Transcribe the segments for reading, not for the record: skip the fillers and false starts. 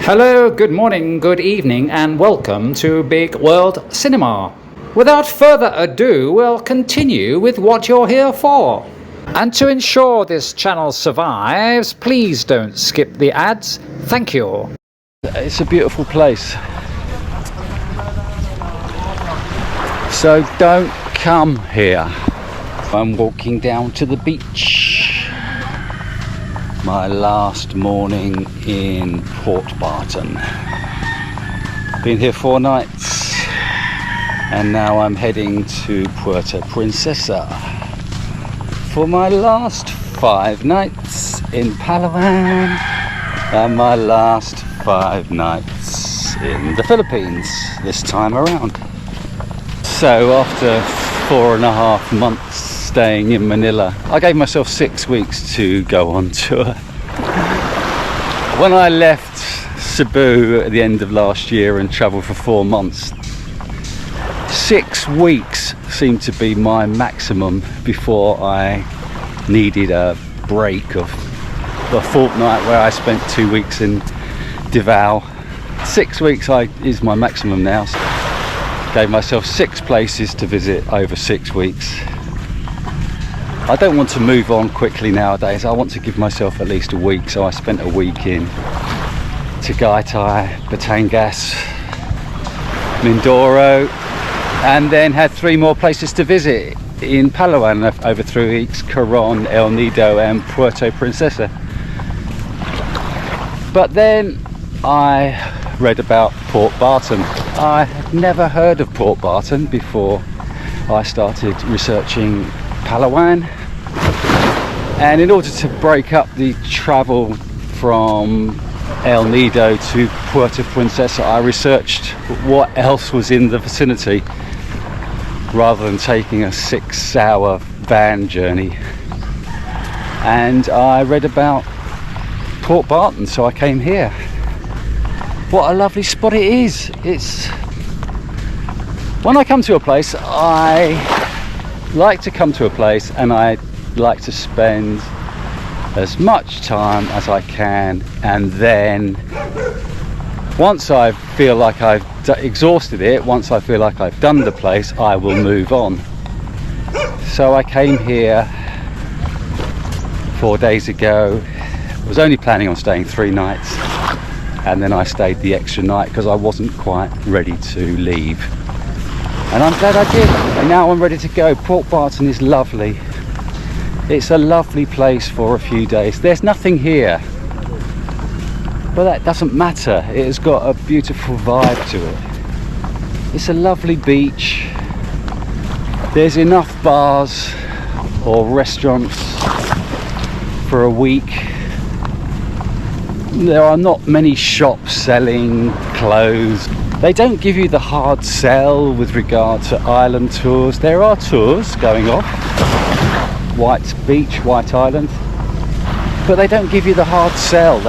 Hello, good morning, good evening, and welcome to Bigg World Cinema. Without further ado, we'll continue with what you're here for. And to ensure this channel survives, please don't skip the ads. Thank you. It's a beautiful place. So don't come here. I'm walking down to the beach. My last morning in Port Barton. Been here 4 nights and now I'm heading to Puerto Princesa for my last 5 nights in Palawan and my last 5 nights in the Philippines this time around. So after 4.5 months staying in Manila, I gave myself 6 weeks to go on tour. When I left Cebu at the end of last year and travelled for 4 months, 6 weeks seemed to be my maximum before I needed a break of a fortnight where I spent 2 weeks in Davao. 6 weeks is my maximum now. So gave myself 6 places to visit over 6 weeks. I don't want to move on quickly nowadays. I want to give myself at least a week, so I spent a week in Tagaytay, Batangas, Mindoro, and then had 3 more places to visit in Palawan over 3 weeks: Coron, El Nido and Puerto Princesa. But then I read about Port Barton. I had never heard of Port Barton before I started researching Palawan, and in order to break up the travel from El Nido to Puerto Princesa, I researched what else was in the vicinity rather than taking a 6-hour van journey, and I read about Port Barton, so I came here. What a lovely spot it is. When I come to a place, I like to come to a place and I like to spend as much time as I can, and then once I feel like I've exhausted it, once I feel like I've done the place, I will move on. So I came here 4 days ago. I was only planning on staying 3 nights, and then I stayed the extra night because I wasn't quite ready to leave. And I'm glad I did, and now I'm ready to go. Port Barton is lovely. It's a lovely place for a few days. There's nothing here, but that doesn't matter. It has got a beautiful vibe to it. It's a lovely beach. There's enough bars or restaurants for a week. There are not many shops selling clothes. They don't give you the hard sell with regard to island tours. There are tours going off, White Beach, White Island, but they don't give you the hard sell.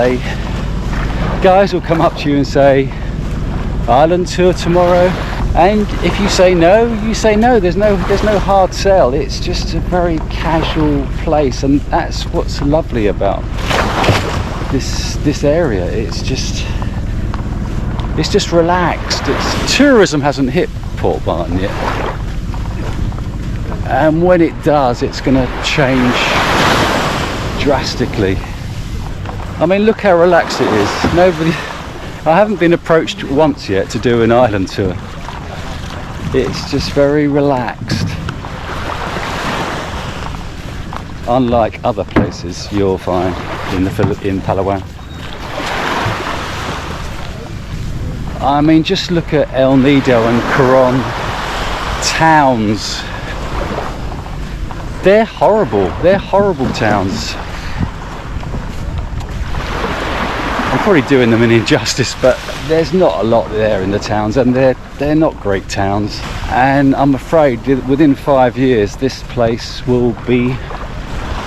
Guys will come up to you and say, island tour tomorrow, and if you say no, you say no. There's no hard sell. It's just a very casual place, and that's what's lovely about this area. It's just relaxed. Tourism hasn't hit Port Barton yet, and when it does, it's going to change drastically. I mean, look how relaxed it is. I haven't been approached once yet to do an island tour. It's just very relaxed, unlike other places you'll find in Palawan. I mean, just look at El Nido and Coron towns. They're horrible. They're horrible towns. I'm probably doing them an injustice, but there's not a lot there in the towns, and they're not great towns. And I'm afraid within 5 years this place will be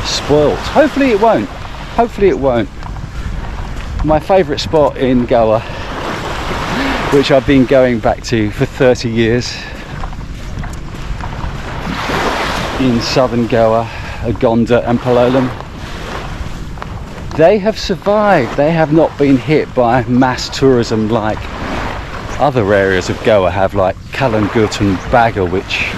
spoilt. Hopefully it won't. Hopefully it won't. My favourite spot in Goa, which I've been going back to for 30 years, in southern Goa, Agonda and Palawan. they have survived. They have not been hit by mass tourism like other areas of Goa have, like Kalangut and Baga, which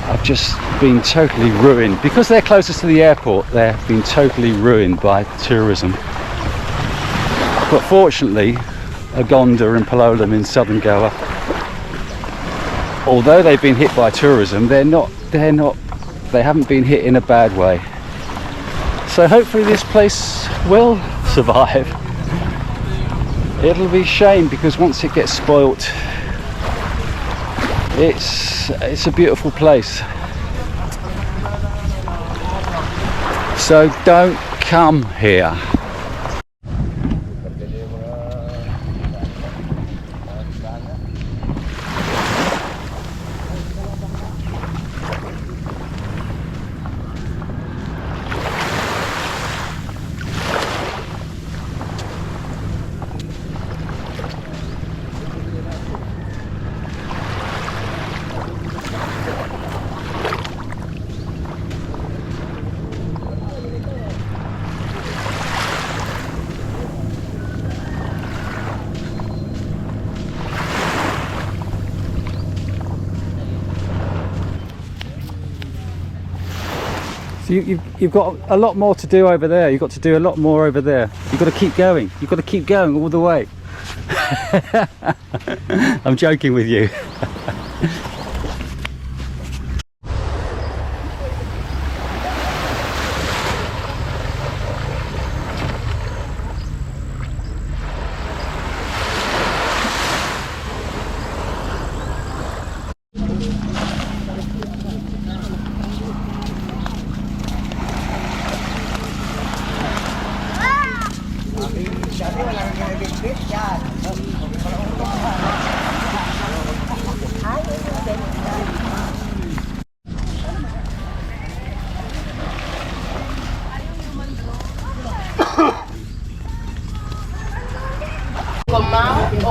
have just been totally ruined. Because they're closest to the airport, they've been totally ruined by tourism. But fortunately, Agonda and Palawan in southern Goa, although they've been hit by tourism, they haven't been hit in a bad way. So hopefully this place will survive. It'll be a shame because once it gets spoilt, it's a beautiful place. So don't come here. So you've got a lot more to do over there. You've got to do a lot more over there. You've got to keep going. You've got to keep going all the way. I'm joking with you.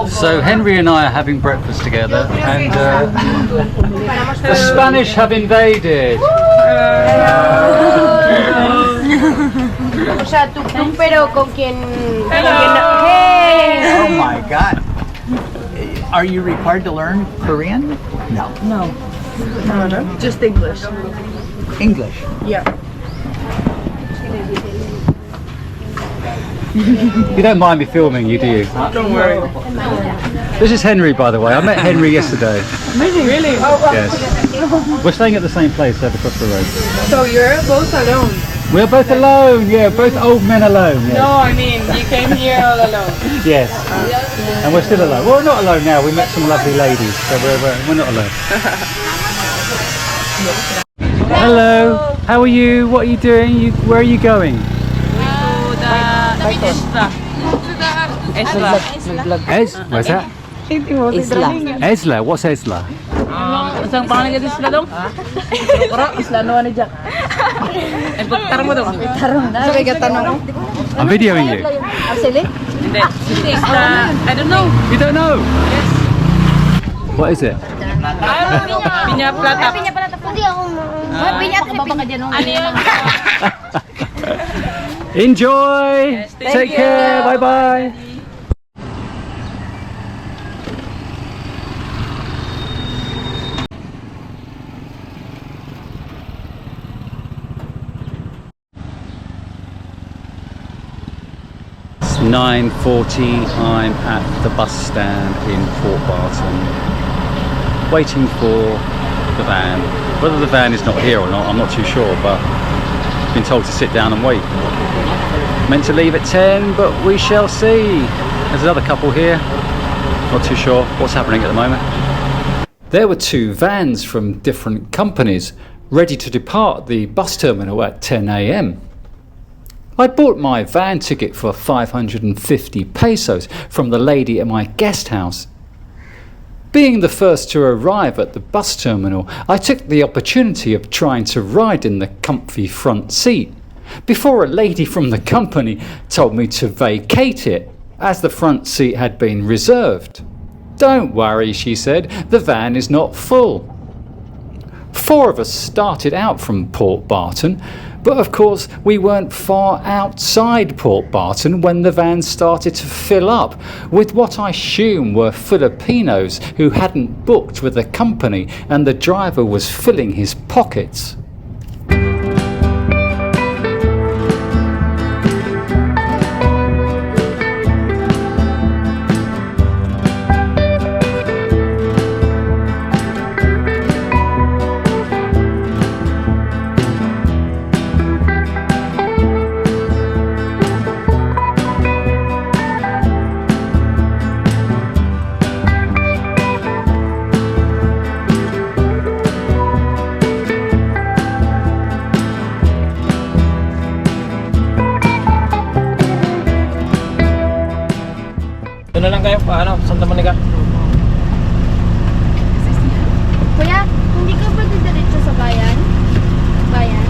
So Henry and I are having breakfast together, and the Spanish have invaded. O sea, tuk-tuk, pero con quien... Hey! Oh my God. Are you required to learn Korean? No. No. No. Just English. English? Yeah. You don't mind me filming you, do you? Don't worry. This is Henry, by the way. I met Henry yesterday. Really? Yes. We're staying at the same place over across the road. So you're both alone? We're both alone, yeah, both old men alone. Yes. No, I mean, you came here all alone. Yes. And we're still alone. Well, we're not alone now. We met some lovely ladies, so we're not alone. Hello. How are you? What are you doing? Where are you going? Where's that? Esla. What's Esla? Isang pangalan ka isla dong? Isla no ano dyan? Tarong mo dong? Sabi ka tanong? I'm videoing you. Actually? Hindi. Isla, I don't know. You don't know? Yes. What is it? Pinya Plata. Pinya pala tapos. Hindi ako Pinya baba ka dyan. Ano yun? Enjoy! Yes, thank Take you. care! Bye bye! It's 9:40. I'm at the bus stand in Port Barton, waiting for the van. Whether the van is not here or not, I'm not too sure, but I've been told to sit down and wait. Meant to leave at 10, but we shall see. There's another couple here. Not too sure what's happening at the moment. There were two vans from different companies ready to depart the bus terminal at 10 a.m. I bought my van ticket for 550 pesos from the lady at my guest house. Being the first to arrive at the bus terminal, I took the opportunity of trying to ride in the comfy front seat, before a lady from the company told me to vacate it, as the front seat had been reserved. Don't worry, she said, the van is not full. 4 of us started out from Port Barton, But of course, we weren't far outside Port Barton when the van started to fill up with what I assume were Filipinos who hadn't booked with the company, and the driver was filling his pockets. Doon na lang kayo, Santa Monica. Kuya, hindi ka ba didiretso sa bayan? Bayan?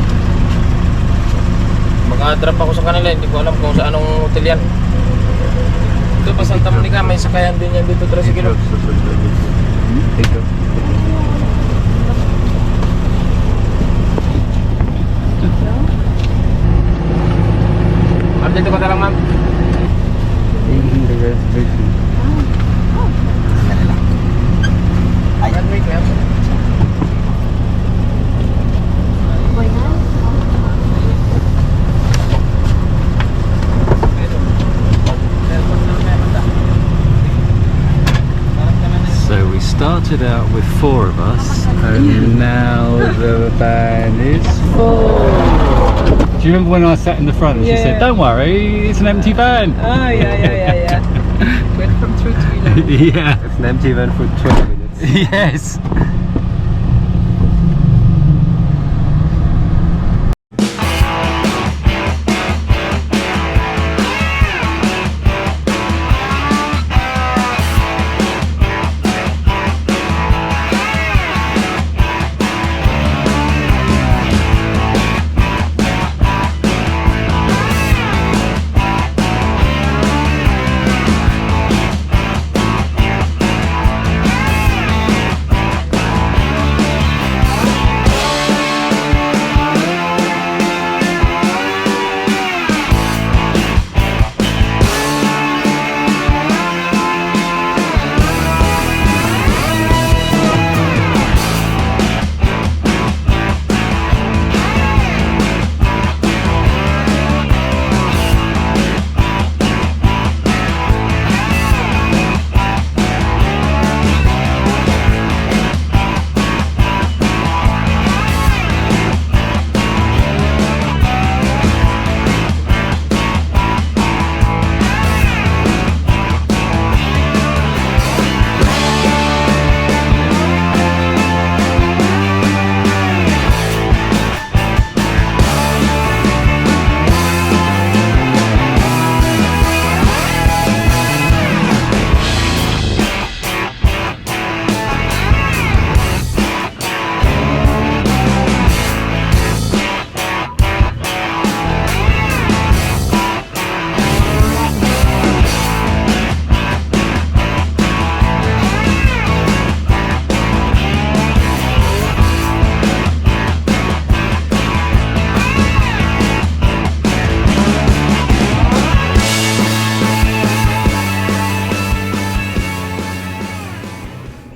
Mag-drop ako sa kanila, hindi ko alam kung sa anong hotel yan. Ito pa Santa Monica, may sakayan din yan dito, tricycle. Dito. Ma'am, dito ka na lang, ma'am. In the reservation. Ayan, wait, ma'am. Bayan? So we started out with 4 of us, and now the van is full. Do you remember when I sat in the front and she said, "Don't worry, it's an empty van"? Ah, yeah. Went from 2 to 11. Yeah. It's an empty van for 20 minutes. Yes.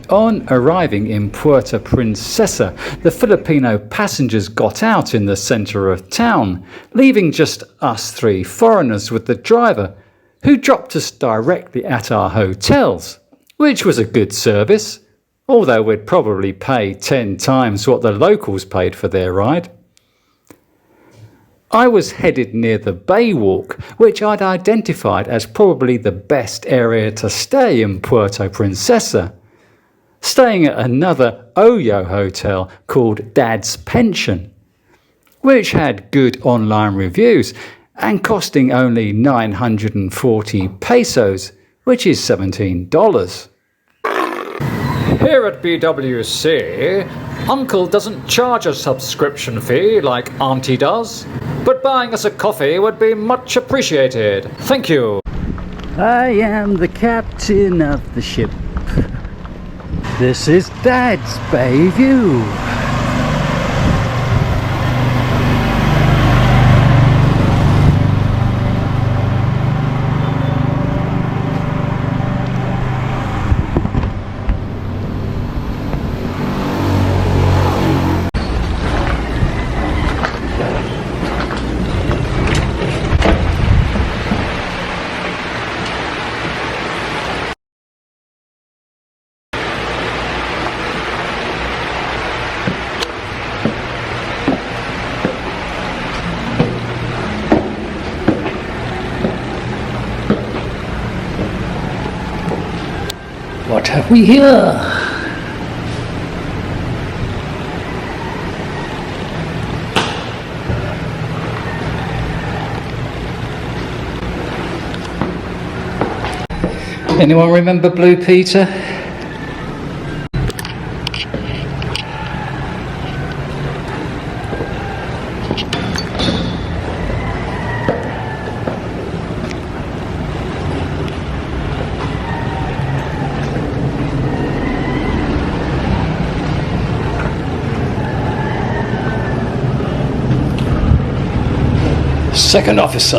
On arriving in Puerto Princesa, the Filipino passengers got out in the centre of town, leaving just us 3 foreigners with the driver, who dropped us directly at our hotels, which was a good service, although we'd probably pay 10 times what the locals paid for their ride. I was headed near the Bay Walk, which I'd identified as probably the best area to stay in Puerto Princesa, staying at another Oyo hotel called Dad's Pension, which had good online reviews and costing only 940 pesos, which is $17. Here at BWC, Uncle doesn't charge a subscription fee like Auntie does, but buying us a coffee would be much appreciated. Thank you. I am the captain of the ship. This is Dad's Bay View. What have we here? Anyone remember Blue Peter? Second officer,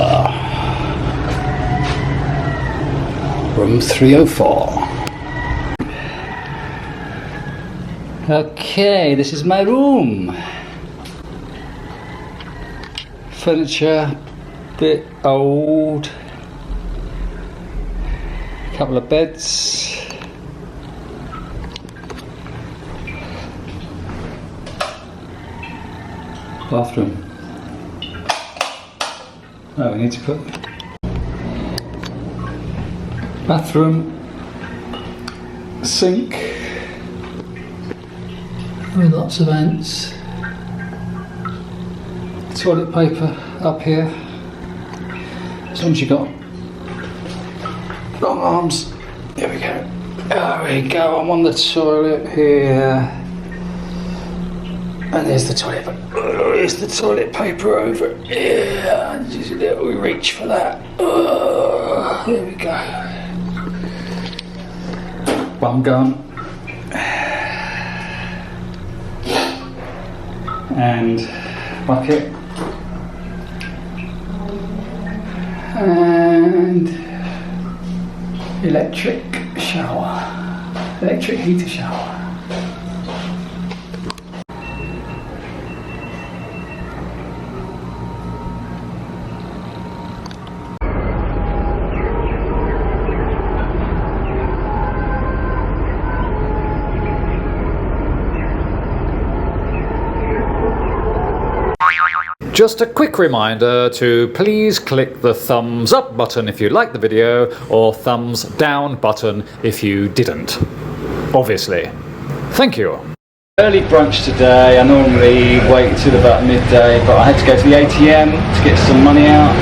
room 304. Okay, this is my room. Furniture, bit old. Couple of beds. Bathroom. Oh, we need to put bathroom, sink with lots of vents, toilet paper up here. As long as you got long arms, there we go. There we go. I'm on the toilet here. And there's the toilet paper. There's the toilet paper over here. Just we reach for that. There we go. Bum gun. And bucket. And electric shower. Electric heater shower. Just a quick reminder to please click the thumbs up button if you liked the video, or thumbs down button if you didn't. Obviously. Thank you. Early brunch today. I normally wait until about midday, but I had to go to the ATM to get some money out.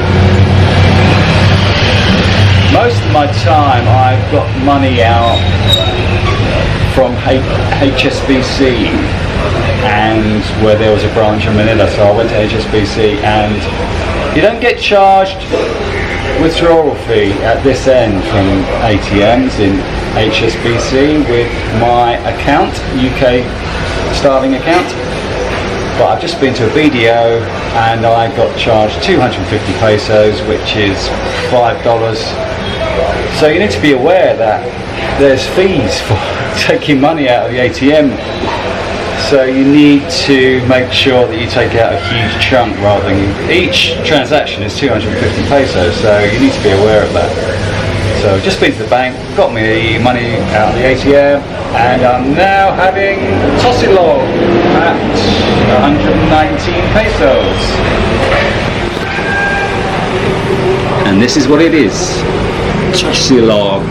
Most of my time I've got money out from HSBC, and where there was a branch in Manila, so I went to HSBC, and you don't get charged withdrawal fee at this end from ATMs in HSBC with my account, UK Starling account. But I've just been to a BDO and I got charged 250 pesos, which is $5. So you need to be aware that there's fees for taking money out of the ATM. So you need to make sure that you take out a huge chunk rather than each transaction is 250 pesos, so you need to be aware of that. So just been to the bank, got me money out of the ATM, and I'm now having tosilog at 119 pesos. And this is what it is. Tosilog.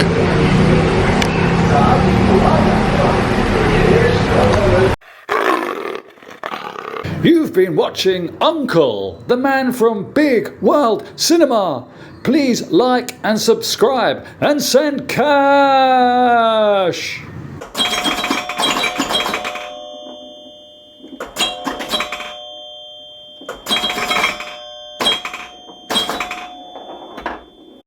You've been watching Uncle, the man from Bigg World Cinema. Please like and subscribe and send cash.